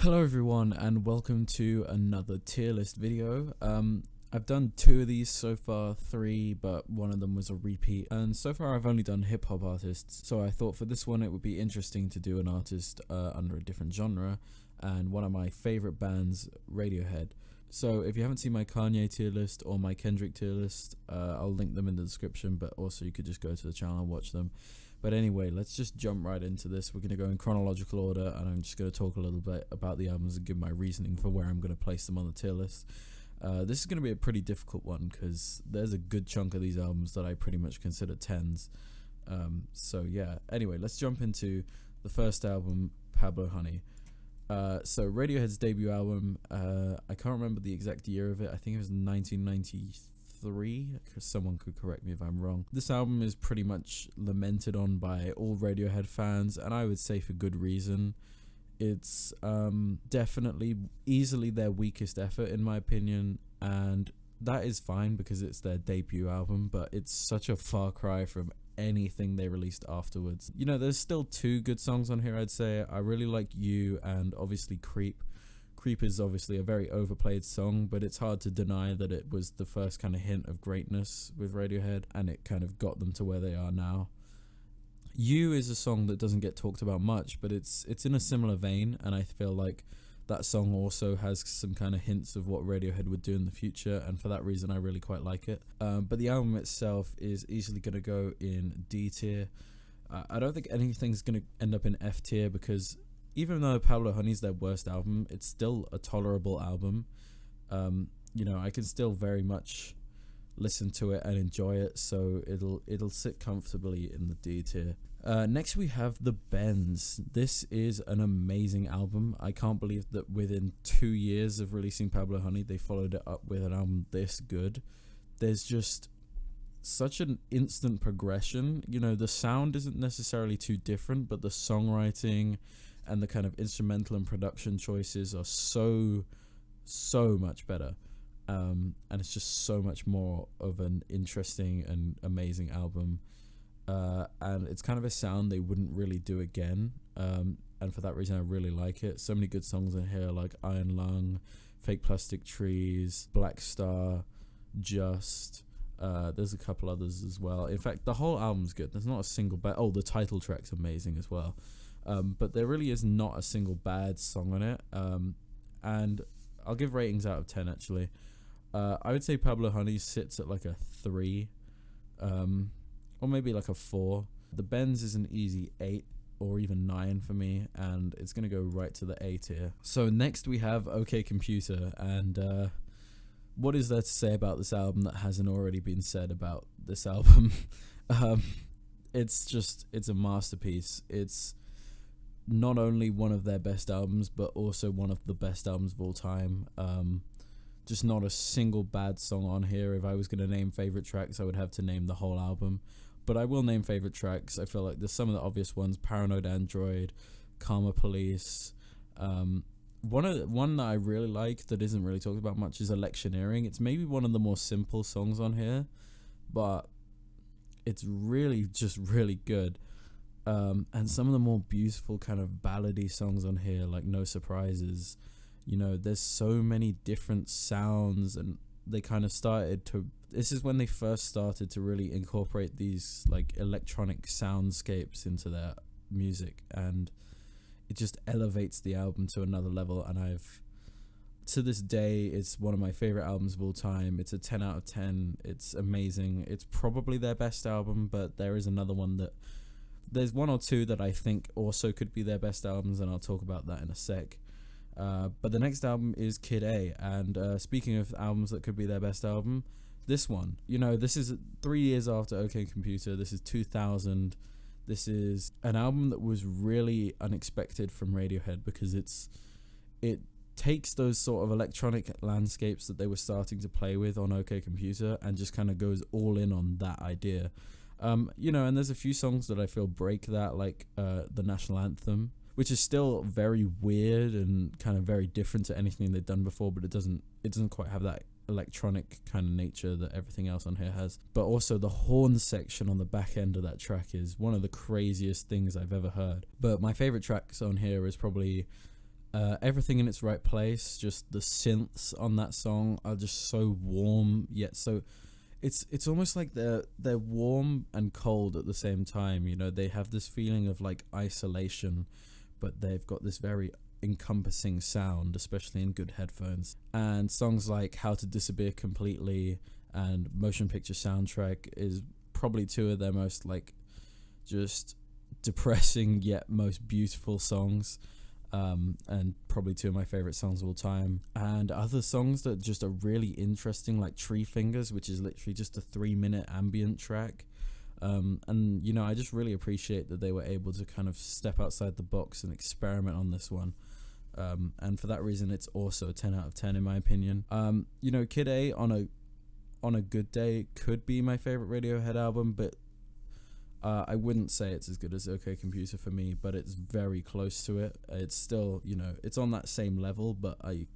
Hello everyone and welcome to another tier list video. I've done 2 of these so far, 3, but one of them was a repeat, and so far I've only done hip hop artists, so I thought for this one it would be interesting to do an artist under a different genre, and one of my favorite bands, Radiohead. So if you haven't seen my Kanye tier list or my Kendrick tier list, I'll link them in the description, but also you could just go to the channel and watch them. But anyway, let's just jump right into this. We're going to go in chronological order, and I'm just going to talk a little bit about the albums and give my reasoning for where I'm going to place them on the tier list. This is going to be a pretty difficult one because there's a good chunk of these albums that I pretty much consider 10s. So yeah, anyway, let's jump into the first album, Pablo Honey. So Radiohead's debut album, I can't remember the exact year of it. I think it was 1993, because someone could correct me if I'm wrong. This album is pretty much lamented on by all Radiohead fans, and I would say for good reason. It's definitely easily their weakest effort in my opinion, and that is fine because it's their debut album, but it's such a far cry from anything they released afterwards. You know, there's still 2 good songs on here, I'd say. I really like You and obviously Creep. Creep is obviously a very overplayed song, but it's hard to deny that it was the first kind of hint of greatness with Radiohead, and it kind of got them to where they are now. You is a song that doesn't get talked about much, but it's in a similar vein, and I feel like that song also has some kind of hints of what Radiohead would do in the future, and for that reason I really quite like it. But the album itself is easily going to go in D tier. I don't think anything's going to end up in F tier because even though Pablo Honey's their worst album, it's still a tolerable album. You know, I can still very much listen to it and enjoy it, so it'll sit comfortably in the D tier. Next we have The Bends. This is an amazing album. I can't believe that within 2 years of releasing Pablo Honey, they followed it up with an album this good. There's just such an instant progression. You know, the sound isn't necessarily too different, but the songwriting and the kind of instrumental and production choices are so much better. And it's just so much more of an interesting and amazing album. And it's kind of a sound they wouldn't really do again. And for that reason, I really like it. So many good songs in here like Iron Lung, Fake Plastic Trees, Black Star, Just. There's a couple others as well. In fact, the whole album's good. There's not a single bad... Oh, the title track's amazing as well. But there really is not a single bad song on it. And I'll give ratings out of 10 actually. I would say Pablo Honey sits at like a 3. Or maybe like a 4. The Bends is an easy 8 or even 9 for me, and it's going to go right to the A tier. So next we have OK Computer, and what is there to say about this album that hasn't already been said about this album? It's a masterpiece. It's not only one of their best albums, but also one of the best albums of all time. Just not a single bad song on here. If I was going to name favorite tracks, I would have to name the whole album, but I will name favorite tracks. I feel like there's some of the obvious ones: Paranoid Android, Karma Police. One that I really like that isn't really talked about much is Electioneering. It's maybe one of the more simple songs on here, but it's really just really good. And some of the more beautiful kind of ballady songs on here, like No Surprises. You know, there's so many different sounds, and they kind of this is when they first started to really incorporate these like electronic soundscapes into their music, and it just elevates the album to another level. And to this day, it's one of my favorite albums of all time. It's a 10 out of 10. It's amazing. It's probably their best album, but there is another one that there's 1 or 2 that I think also could be their best albums, and I'll talk about that in a sec. But the next album is Kid A, and speaking of albums that could be their best album, this one, you know, this is 3 years after OK Computer. This is 2000. This is an album that was really unexpected from Radiohead because it takes those sort of electronic landscapes that they were starting to play with on OK Computer and just kind of goes all in on that idea. You know, and there's a few songs that I feel break that, like the National Anthem, which is still very weird and kind of very different to anything they've done before, but it doesn't quite have that electronic kind of nature that everything else on here has. But also the horn section on the back end of that track is one of the craziest things I've ever heard. But my favorite tracks on here is probably Everything in its right place. Just the synths on that song are just so warm, yet so it's almost like they're warm and cold at the same time. You know, they have this feeling of like isolation, but they've got this very encompassing sound, especially in good headphones. And songs like How to Disappear Completely and Motion Picture Soundtrack is probably two of their most like just depressing yet most beautiful songs. And probably two of my favorite songs of all time. And other songs that just are really interesting, like Tree Fingers, which is literally just a 3-minute ambient track. And you know, I just really appreciate that they were able to kind of step outside the box and experiment on this one. And for that reason, it's also a 10 out of 10 in my opinion. You know, Kid A on a good day could be my favorite Radiohead album, but I wouldn't say it's as good as OK Computer for me, but it's very close to it. It's still, you know, it's on that same level, but I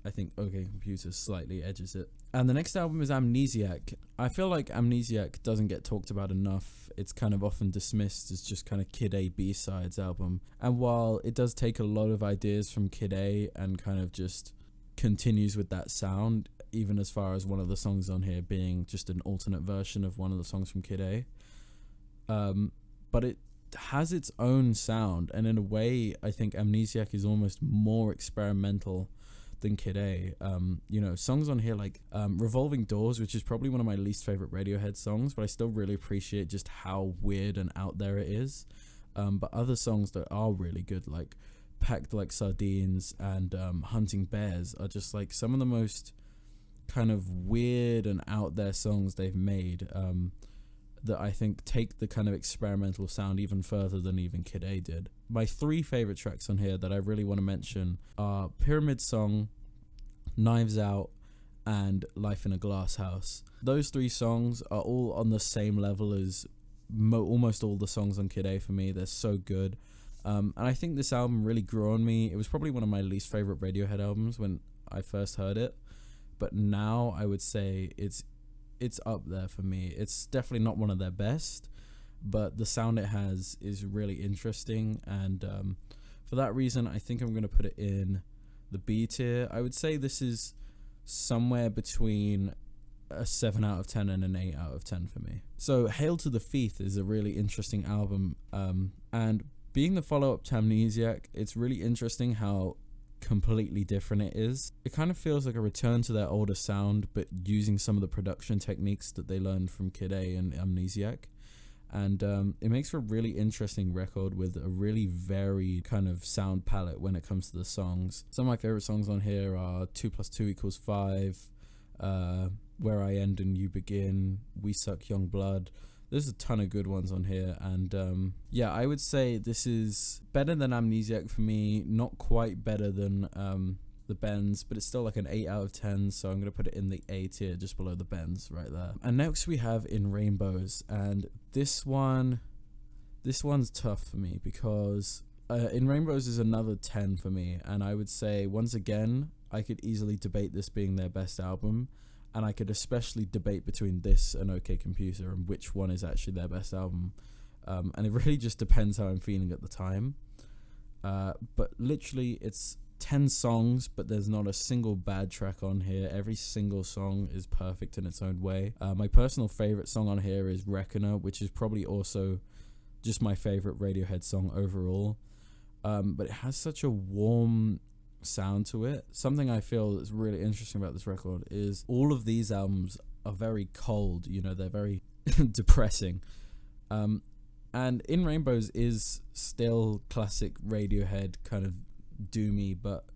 think OK Computer slightly edges it. And the next album is Amnesiac. I feel like Amnesiac doesn't get talked about enough. It's kind of often dismissed as just kind of Kid A B-sides album. And while it does take a lot of ideas from Kid A and kind of just continues with that sound, even as far as one of the songs on here being just an alternate version of one of the songs from Kid A. But it has its own sound, and in a way I think Amnesiac is almost more experimental than Kid A. You know, songs on here like Revolving Doors, which is probably one of my least favorite Radiohead songs, but I still really appreciate just how weird and out there it is. But other songs that are really good, like Packed Like Sardines and Hunting Bears, are just like some of the most kind of weird and out there songs they've made, that I think take the kind of experimental sound even further than even Kid A did. My 3 favorite tracks on here that I really want to mention are Pyramid Song, Knives Out, and Life in a Glass House. Those 3 songs are all on the same level as almost all the songs on Kid A for me. They're so good. And I think this album really grew on me. It was probably one of my least favorite Radiohead albums when I first heard it, but now I would say it's up there for me. It's definitely not one of their best, but the sound it has is really interesting, and for that reason I think I'm going to put it in the B tier. I would say this is somewhere between a 7 out of 10 and an 8 out of 10 for me. So Hail to the Thief is a really interesting album, and being the follow-up to Amnesiac, it's really interesting how completely different it is. It kind of feels like a return to their older sound, but using some of the production techniques that they learned from Kid A and Amnesiac. And it makes for a really interesting record with a really varied kind of sound palette when it comes to the songs. Some of my favorite songs on here are 2 + 2 = 5, Where I End and You Begin, We Suck Young Blood. There's a ton of good ones on here, and yeah, I would say this is better than Amnesiac for me, not quite better than the Bends, but it's still like an 8 out of 10, so I'm going to put it in the A tier, just below the Bends right there. And next we have In Rainbows, and this one's tough for me because In Rainbows is another 10 for me, and I would say, once again, I could easily debate this being their best album. And I could especially debate between this and OK Computer and which one is actually their best album. And it really just depends how I'm feeling at the time. But literally, it's 10 songs, but there's not a single bad track on here. Every single song is perfect in its own way. My personal favorite song on here is Reckoner, which is probably also just my favorite Radiohead song overall. But it has such a warm sound to it. Something I feel that's really interesting about this record is all of these albums are very cold, you know, they're very depressing, and In Rainbows is still classic Radiohead, kind of doomy, but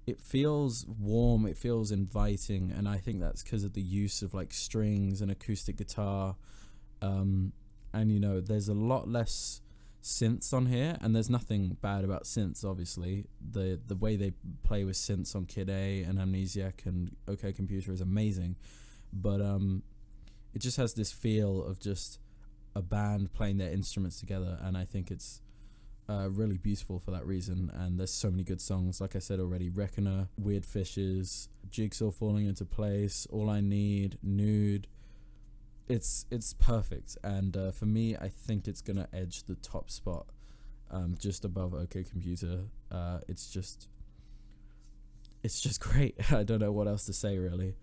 it feels warm, it feels inviting, and I think that's because of the use of like strings and acoustic guitar, and you know, there's a lot less synths on here, and there's nothing bad about synths, obviously. The way they play with synths on Kid A and Amnesiac and OK Computer is amazing, but it just has this feel of just a band playing their instruments together, and I think it's really beautiful for that reason. And there's so many good songs, like I said already: Reckoner, Weird Fishes, Jigsaw Falling Into Place, All I Need, Nude. It's perfect, and for me, I think it's gonna edge the top spot just above OK Computer. It's just great. I don't know what else to say really.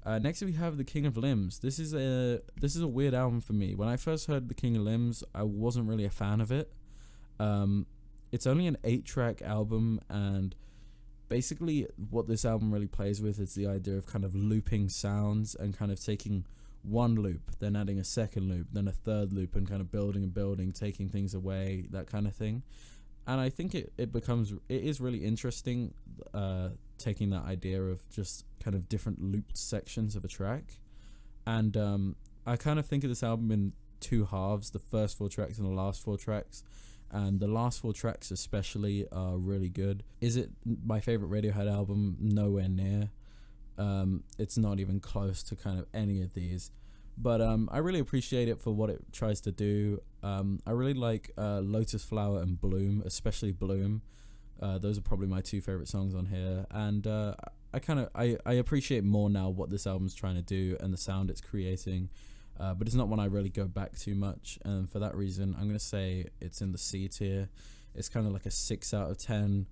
Next we have The King of Limbs. This is a weird album for me. When I first heard The King of Limbs, I wasn't really a fan of it. It's only an 8-track album, and basically what this album really plays with is the idea of kind of looping sounds and kind of taking one loop, then adding a second loop, then a third loop, and kind of building and building, taking things away, that kind of thing. And I think it is really interesting, taking that idea of just kind of different looped sections of a track. And I kind of think of this album in two halves, the first 4 tracks and the last 4 tracks. And the last 4 tracks especially are really good. Is it my favorite Radiohead album? Nowhere near. It's not even close to kind of any of these. But I really appreciate it for what it tries to do. I really like Lotus Flower and Bloom, especially Bloom. Those are probably my 2 favorite songs on here. And I appreciate more now what this album's trying to do and the sound it's creating. But it's not one I really go back too much, and for that reason I'm going to say it's in the C tier. It's kind of like a 6 out of 10,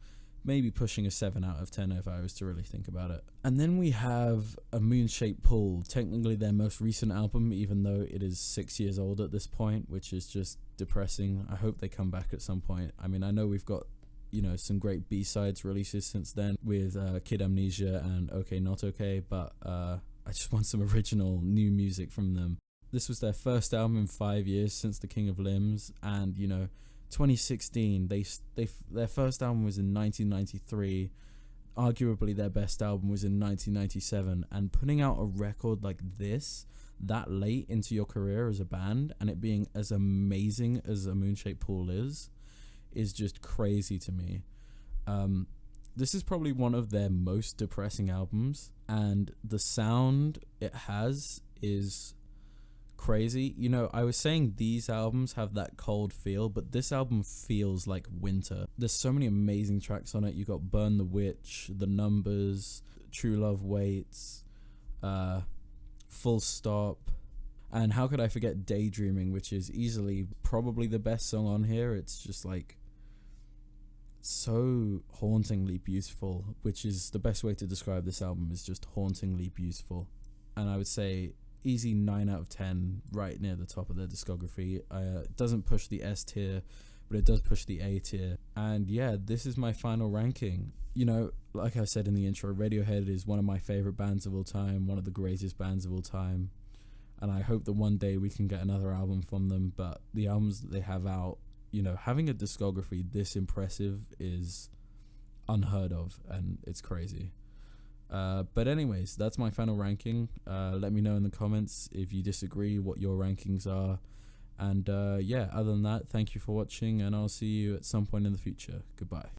maybe pushing a 7 out of 10 if I was to really think about it. And then we have A Moon-Shaped Pool, technically their most recent album, even though it is 6 years old at this point, which is just depressing. I hope they come back at some point. I mean, I know we've got, some great B-sides releases since then with Kid Amnesia and OK Not OK, but I just want some original new music from them. This was their first album in 5 years since The King of Limbs, and 2016 their first album was in 1993. Arguably their best album was in 1997, and putting out a record like this that late into your career as a band and it being as amazing as A Moon-Shaped Pool is just crazy to me. This is probably one of their most depressing albums, and the sound it has is crazy. I was saying these albums have that cold feel, but this album feels like winter. There's so many amazing tracks on it. You got Burn the Witch, The Numbers, True Love Waits, Full Stop, and how could I forget Daydreaming, which is easily probably the best song on here. It's just like so hauntingly beautiful, which is the best way to describe this album, is just hauntingly beautiful. And I would say easy 9 out of 10, right near the top of their discography. It doesn't push the S tier, but it does push the A tier. And yeah, this is my final ranking. Like I said in the intro, Radiohead is one of my favorite bands of all time, one of the greatest bands of all time, and I hope that one day we can get another album from them. But the albums that they have out, having a discography this impressive is unheard of, and it's crazy. But anyways, that's my final ranking. Let me know in the comments if you disagree, what your rankings are. And yeah, other than that, thank you for watching, and I'll see you at some point in the future. Goodbye.